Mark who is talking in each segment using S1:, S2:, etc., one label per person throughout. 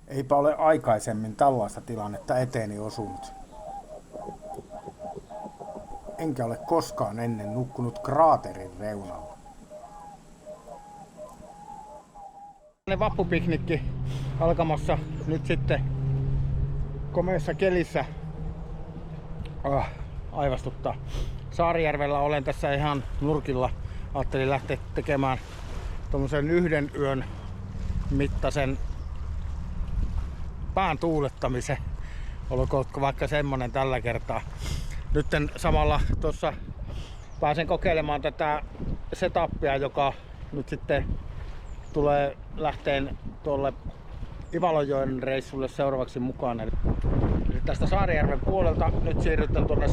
S1: Eipä ole aikaisemmin tällaista tilannetta eteeni osunut. Enkä ole koskaan ennen nukkunut kraaterin reunalla. Vappupiknikki alkamassa nyt sitten komeassa kelissä. Aivastuttaa. Saarijärvellä olen tässä ihan nurkilla. Ajattelin lähteä tekemään tommosen 1 yön mittaisen pään tuulettamisen. Olkoon vaikka semmonen tällä kertaa. Nyt samalla tuossa pääsen kokeilemaan tätä setupia, joka nyt sitten tulee lähteen tuolle Ivalonjoen reissulle seuraavaksi mukaan. Eli tästä Saarijärven puolelta nyt siirrytään tuonne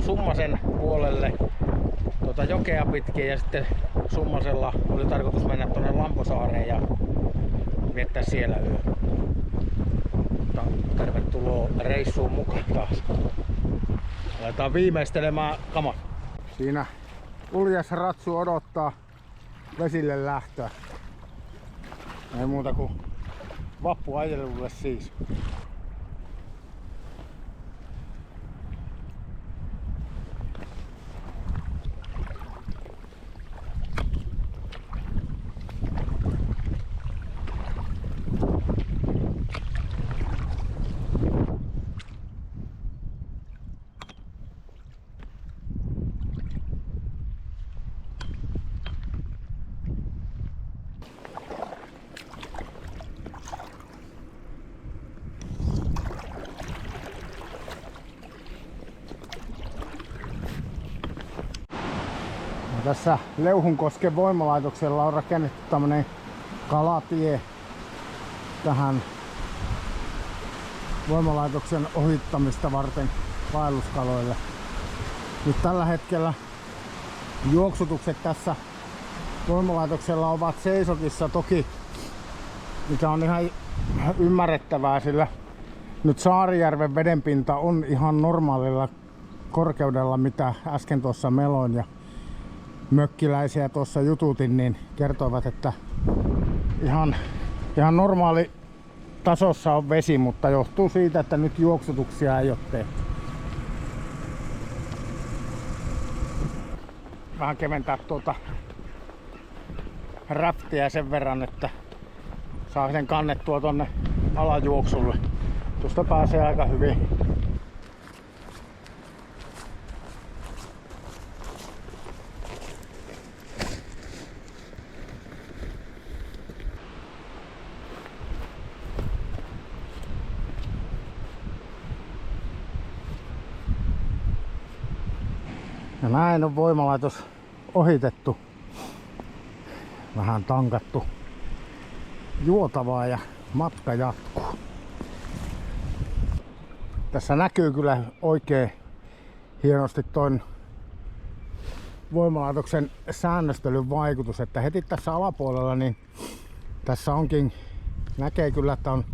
S1: Summasen puolelle jokea pitkin ja sitten Summasella oli tarkoitus mennä tuonne Lamposaareen ja viettää siellä yö. Mutta tervetuloa reissuun mukaan taas. Aletaan viimeistelemään kamat. Siinä uljas ratsu odottaa vesille lähtöä. Ei muuta kuin vappuajelulle siis. Tässä Leuhunkosken voimalaitoksella on rakennettu tämmönen kalatie tähän voimalaitoksen ohittamista varten vaelluskaloille. Nyt tällä hetkellä juoksutukset tässä voimalaitoksella ovat seisokissa toki, mikä on ihan ymmärrettävää, sillä nyt Saarijärven vedenpinta on ihan normaalilla korkeudella, mitä äsken tuossa meloin ja mökkiläisiä tuossa jututin, niin kertoivat, että ihan normaali tasossa on vesi, mutta johtuu siitä, että nyt juoksutuksia ei ole tehty. Vähän keventää tuota räptiä sen verran, että saa sen kannettua tonne alajuoksulle. Tuosta pääsee aika hyvin. Ja näin on voimalaitos ohitettu. Vähän tankattu juotavaa ja matka jatkuu. Tässä näkyy kyllä oikein hienosti ton voimalaitoksen säännöstelyn vaikutus, että heti tässä alapuolella niin tässä onkin, näkee kyllä, että on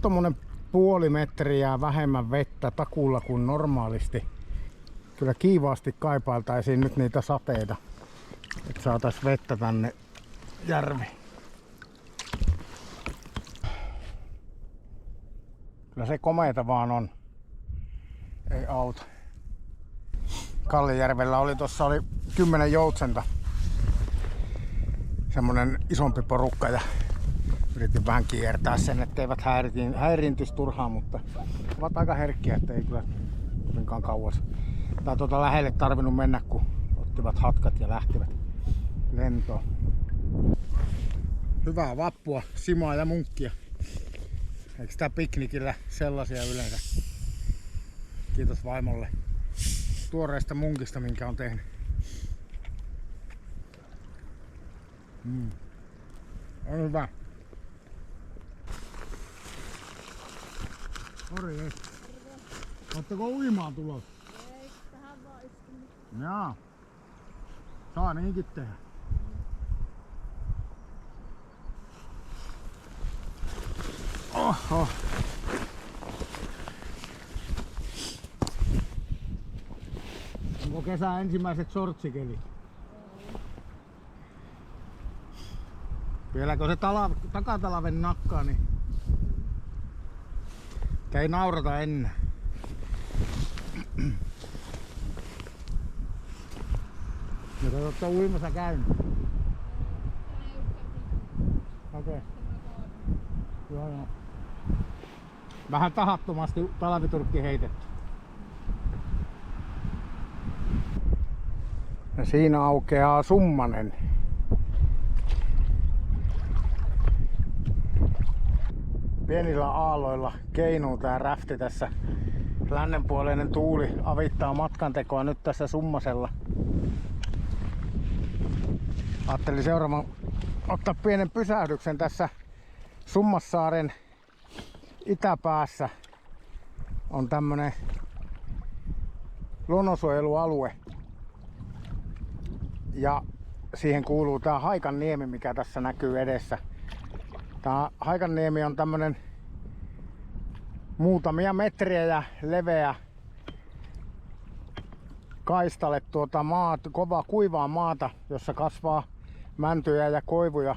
S1: tommonen puoli metriä vähemmän vettä takulla kuin normaalisti. Kyllä kiivaasti kaipailtaisiin nyt niitä sateita, että saataisiin vettä tänne järviin. Kyllä se komeeta vaan on. Ei auta. Kallijärvellä oli 10 joutsenta. Semmonen isompi porukka ja yritin vähän kiertää sen, etteivät häiriintyisi turhaan, mutta ovat aika herkkiä, ettei kyllä kovinkaan kauas. Tai lähelle tarvinnut mennä, kun ottivat hatkat ja lähtivät lentoon. Hyvää vappua, simaa ja munkkia. Eikö sitä piknikillä sellaisia yleensä? Kiitos vaimolle tuoreesta munkista, minkä on tehnyt. On hyvä. Morjens. Ootteko uimaan tulossa?
S2: Ei, tähän vaan istunut.
S1: Jaa. Saa niinkin tehdä. Oho. Onko kesän ensimmäiset sortsikelit? Vieläkö se takatalven nakkaa, niin Tää ei naurata ennen. Ja te olette uimassa käynyt. Okei. Okay. Joo. Vähän tahattomasti talviturkki heitetty. Ja siinä aukeaa Summanen. Pienillä aalloilla keinuu tää räfti tässä. Lännenpuoleinen tuuli avittaa matkantekoa nyt tässä Summasella. Ajattelin seuraavan ottaa pienen pysähdyksen tässä Summassaaren itäpäässä. On tämmönen luonnonsuojelualue. Ja siihen kuuluu tää Haikanniemi, mikä tässä näkyy edessä. Tää Haikanniemi on tämmönen muutamia metriä leveä kaistale kovaa kuivaa maata, jossa kasvaa mäntyjä ja koivuja.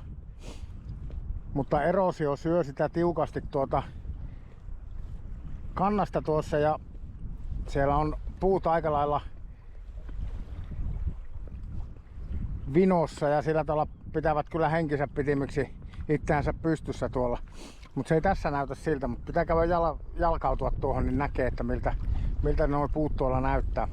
S1: Mutta eroosio syö sitä tiukasti kannasta tuossa ja siellä on puut aika lailla vinossa ja sillä tavalla pitävät kyllä henkensä pitimiksi itseänsä pystyssä tuolla. Mutta se ei tässä näytä siltä, mutta pitää käydä jalkautua tuohon, niin näkee, että miltä nuo puut tuolla näyttää.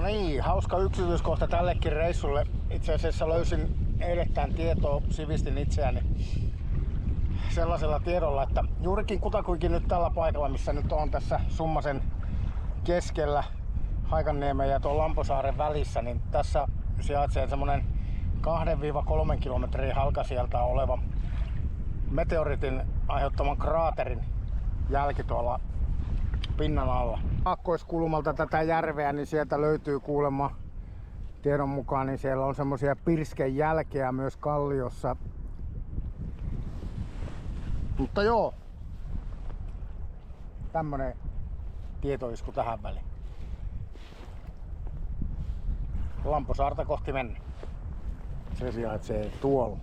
S1: Niin, hauska yksityiskohta tällekin reissulle. Itse asiassa löysin eilettäin tietoa, sivistin itseäni sellaisella tiedolla, että juurikin kutakuinkin nyt tällä paikalla, missä nyt on tässä Summasen keskellä Haikanniemen ja tuon Lamposaaren välissä, niin tässä sijaitsee semmonen 2-3 kilometrin halkasijalta oleva meteoritin aiheuttaman kraaterin jälki tuolla pinnan alla. Kaakkoiskulmalta tätä järveä, niin sieltä löytyy kuulemma tiedon mukaan, niin siellä on semmosia pirskenjälkeä myös kalliossa. Mutta joo, tämmönen tietoisku tähän väliin. Lamposaarta kohti mennä. Se sijaitsee tuolla.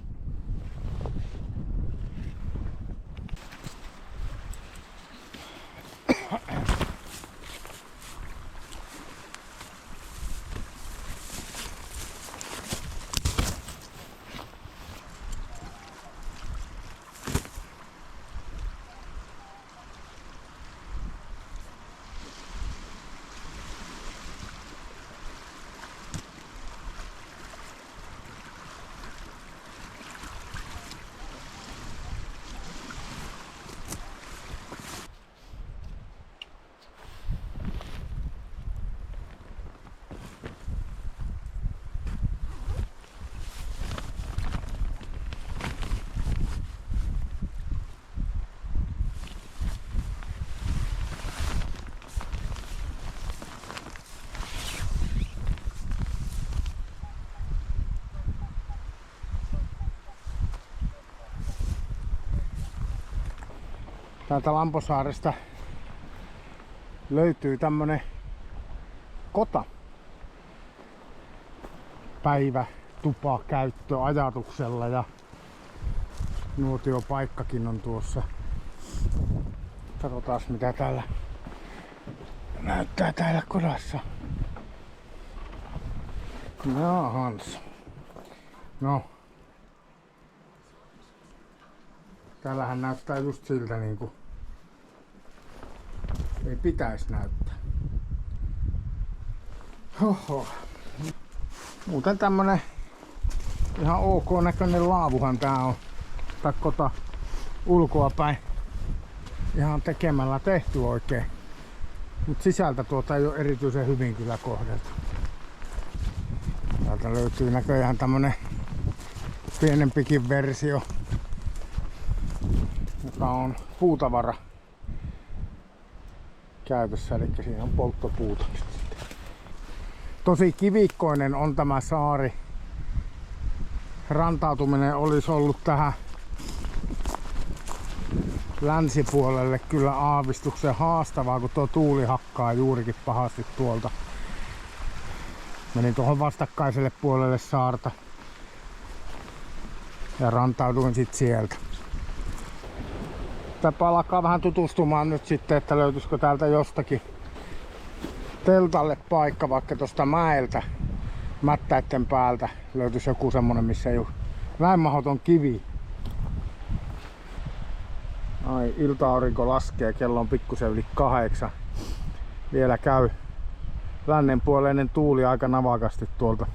S1: Täältä Lamposaaresta löytyy tämmönen kota. Päivätupa käyttöajatuksella ja nuotiopaikkakin on tuossa. Katsotaan mitä täällä näyttää täällä kodassa. Jahans. No. Täällähän näyttää just siltä niinku ei pitäisi näyttää. Hoho. Muuten tämmönen ihan ok näköinen laavuhan tää on. Takkota ulkoa päin ihan tekemällä tehty oikein. Mut sisältä tuota ei oo erityisen hyvin kyllä kohdeltu. Täältä löytyy näköjään tämmönen pienempikin versio, joka on puutavara käytössä, eli siinä on polttopuuta. Tosi kivikkoinen on tämä saari. Rantautuminen olisi ollut tähän länsipuolelle kyllä aavistuksen haastavaa, kun tuo tuuli hakkaa juurikin pahasti tuolta. Menin tuohon vastakkaiselle puolelle saarta ja rantauduin sit sieltä. Täpä alkaa vähän tutustumaan nyt sitten, että löytyisikö täältä jostakin teltalle paikka, vaikka tuosta mäeltä, mättäitten päältä löytyisi joku semmonen, missä ei ole näin mahdoton kivi. Ai, ilta-aurinko laskee, kello on pikkusen yli 8. Vielä käy lännenpuoleinen tuuli aika navakasti tuolta.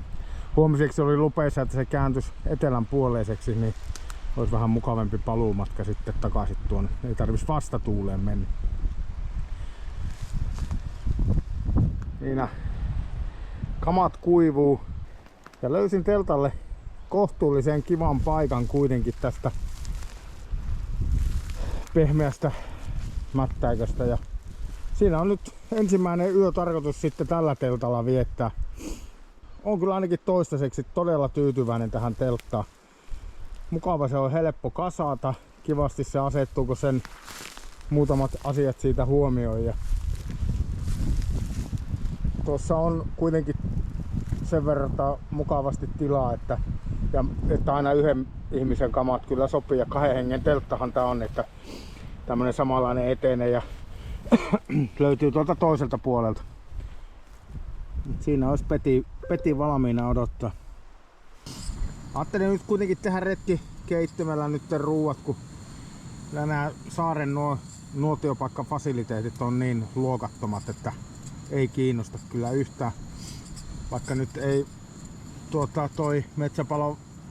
S1: Huomiseksi oli lupeissa, että se kääntyisi etelän puoleiseksi, niin olisi vähän mukavampi paluumatka sitten takaisin tuonne. Ei tarvitsisi vastatuuleen mennä. Siinä kamat kuivuu ja löysin teltalle kohtuullisen kivan paikan kuitenkin tästä pehmeästä mättäiköstä. Ja siinä on nyt ensimmäinen yö tarkoitus sitten tällä teltalla viettää. On kyllä ainakin toistaiseksi todella tyytyväinen tähän telttaan. Mukava se on, helppo kasata. Kivasti se asettuu, kun sen muutamat asiat siitä huomioi. Ja tuossa on kuitenkin sen verran mukavasti tilaa, että aina yhden ihmisen kamat kyllä sopii. Ja 2 hengen telttahan tää on, että tämmönen samanlainen etenee ja löytyy tuolta toiselta puolelta. Siinä olisi peti valmiina odottaa. Ajattelin nyt kuitenkin tehdä retki keittimällä nyt ruuat, kun nämä saaren nuotiopaikkafasiliteetit on niin luokattomat, että ei kiinnosta kyllä yhtään. Vaikka nyt ei toi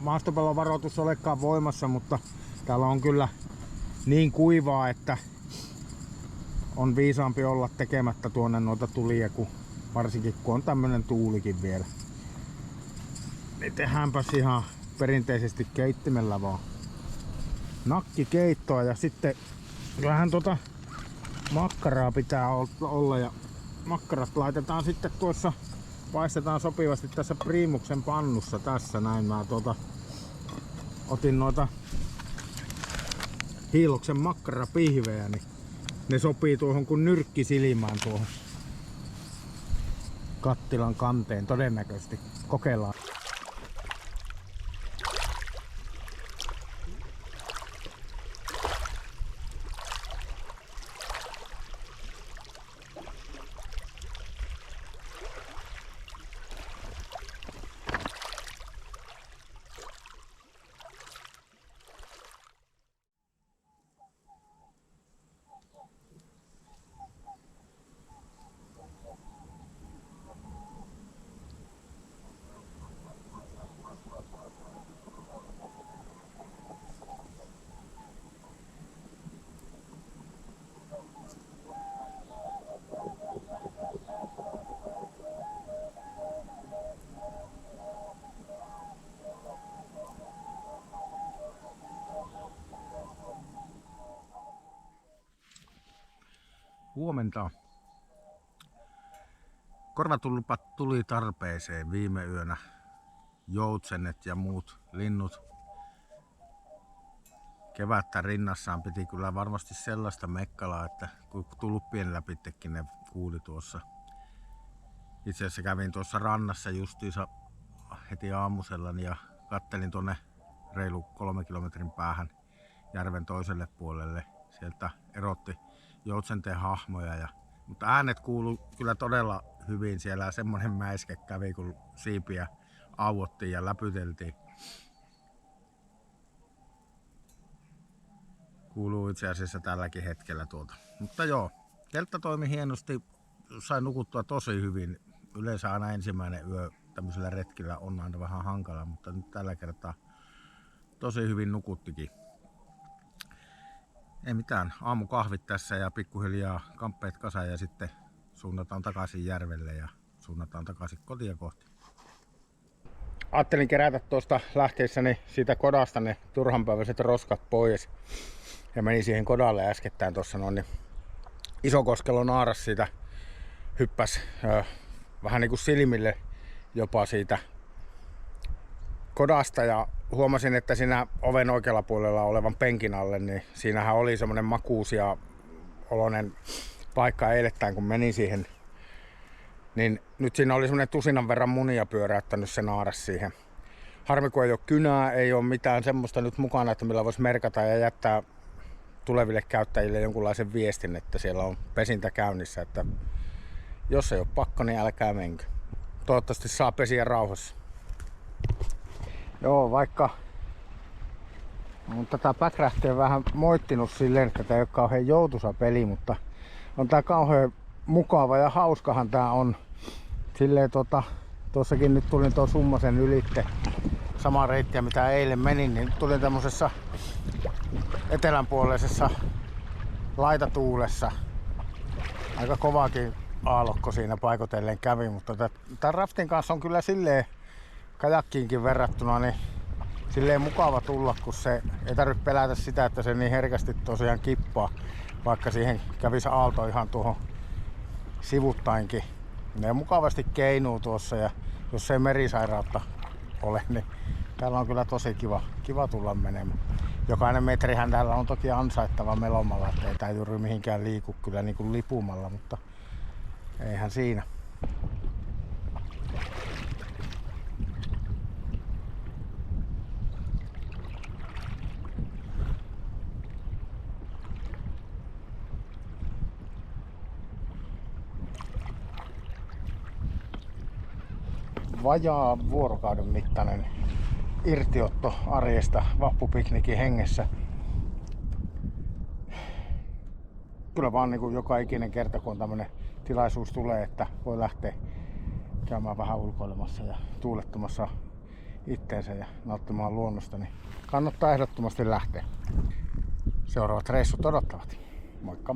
S1: maastopalovaroitus olekaan voimassa, mutta täällä on kyllä niin kuivaa, että on viisaampi olla tekemättä tuonne noita tulia, varsinkin kun on tämmönen tuulikin vielä. Niin tehdäänpäs ihan perinteisesti keittimellä vaan nakkikeittoa ja sitten vähän makkaraa pitää olla ja makkarat laitetaan sitten tuossa, paistetaan sopivasti tässä priimuksen pannussa tässä näin. Mä otin noita Hiiloksen makkarapihvejä, niin ne sopii tuohon kun nyrkki silmään tuohon kattilan kanteen todennäköisesti. Kokeillaan. Huomenta. Korvatulpat tuli tarpeeseen viime yönä. Joutsenet ja muut linnut kevättä rinnassaan piti kyllä varmasti sellaista mekkalaa, että kun tulppien läpittekin ne kuuli tuossa. Itse asiassa kävin tuossa rannassa justiinsa heti aamusella ja kattelin tuonne reilu 3 kilometrin päähän järven toiselle puolelle. Sieltä erotti joutsenten hahmoja, mutta äänet kuului kyllä todella hyvin siellä. Semmonen mäiske kävi, kun siipiä auottiin ja läpyteltiin. kuuluu itse asiassa tälläkin hetkellä tuolta. Mutta joo, teltta toimi hienosti, sain nukuttua tosi hyvin. Yleensä aina ensimmäinen yö tämmöisellä retkillä on aina vähän hankala, mutta nyt tällä kertaa tosi hyvin nukuttikin. Ei mitään, aamukahvit tässä ja pikkuhiljaa kamppeet kasaan ja sitten suunnataan takaisin järvelle ja suunnataan takaisin kotia kohti. Ajattelin kerätä tuosta lähteessäni siitä kodasta ne turhanpäiväiset roskat pois. Ja menin siihen kodalle äskettäin tuossa noin, niin Isokoskelo naaras siitä hyppäs vähän niin kuin silmille jopa siitä kodasta ja huomasin, että siinä oven oikealla puolella olevan penkin alle, niin siinähän oli semmoinen makuus ja oloinen paikka eilettäin, kun menin siihen. Niin nyt siinä oli semmoinen tusinan verran munia pyöräyttänyt se naaras siihen. Harmi, kun ei ole kynää, ei ole mitään semmoista nyt mukana, että millä voisi merkata ja jättää tuleville käyttäjille jonkunlaisen viestin, että siellä on pesintä käynnissä. Että jos ei ole pakko, niin älkää menkö. Toivottavasti saa pesiä rauhassa. Joo, vaikka on tätä Backcraftia vähän moittinut silleen, että tämä ei ole kauhean joutuisa peli, mutta on tää kauhean mukava ja hauskahan tää on. Silleen tuossakin nyt tulin tuon Summasen ylitte samaa reittiä mitä eilen menin, niin tulin tämmöisessä etelänpuoleisessa laitatuulessa. Aika kovaakin aallokko siinä paikotellen kävi, mutta tämän raftin kanssa on kyllä silleen kajakkiinkin verrattuna niin silleen mukava tulla, kun se ei tarvitse pelätä sitä, että se niin herkästi tosiaan kippaa, vaikka siihen kävisi aalto ihan tuohon sivuttainkin. Ne mukavasti keinuu tuossa ja jos ei merisairautta ole, niin täällä on kyllä tosi kiva tulla menemään. Jokainen metrihän täällä on toki ansaittava melomalla, että ei tää juuri mihinkään liiku kyllä niin kuin lipumalla, mutta eihän siinä. Vajaa vuorokauden mittainen irtiotto arjesta vappupiknikin hengessä. Kyllä vaan niin kuin joka ikinen kerta, kun tämmönen tilaisuus tulee, että voi lähteä käymään vähän ulkoilemassa ja tuulettamassa itteensä ja nauttimaan luonnosta, niin kannattaa ehdottomasti lähteä. Seuraavat reissut odottavat. Moikka!